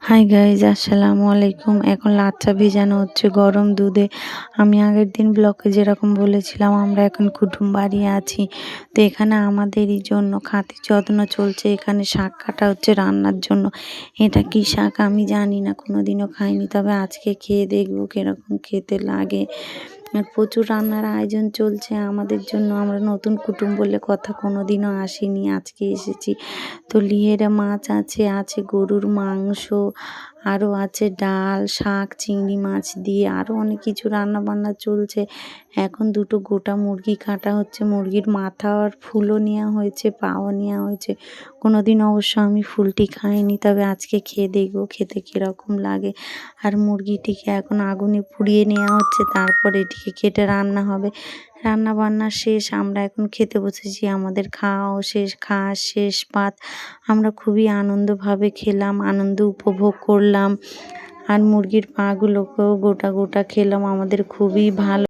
Hi guys, আসসালামু আলাইকুম। এখন লাচ্চা ভেজানো হচ্ছে গরম দুধে। আমি আগের দিন ব্লগে যেরকম বলেছিলাম, আমরা এখন কুটুম বাড়ি আছি। তো এখানে আমাদেরই জন্য খাতির যত্ন চলছে। এখানে শাক কাটা হচ্ছে রান্নার জন্য। এটা কি শাক আমি জানি না, কোনোদিনও খাইনি, তবে আজকে খেয়ে দেখবো কিরকম খেতে লাগে। আর প্রচুর রান্নার আয়োজন চলছে আমাদের জন্য। আমরা নতুন কুটুম বলে কথা, কোনোদিনও আসিনি, আজকে এসেছি। তো লিয়ের মাছ আছে গরুর মাংস, আরও আছে ডাল, শাক, চিংড়ি মাছ দিয়ে আরও অনেক কিছু রান্না বান্না চলছে। এখন দুটো গোটা মুরগি কাটা হচ্ছে। মুরগির মাথা আর ফুলও নেওয়া হয়েছে, পাও নেওয়া হয়েছে। কোনোদিন অবশ্য আমি ফুলটি খাইনি, তবে আজকে খেয়ে দেখবো খেতে কীরকম লাগে। আর মুরগিটিকে এখন আগুনে পুড়িয়ে নেওয়া হচ্ছে, তারপর এটিকে কেটে রান্না হবে। রান্না বান্না শেষ, আমরা এখন খেতে বসেছি। আমাদের খাওয়াও শেষ, খাওয়া শেষ পাত। আমরা খুবই আনন্দভাবে খেলাম, আনন্দ উপভোগ করলাম। আর মুরগির পাগুলোকেও গোটা গোটা খেলাম। আমাদের খুবই ভালো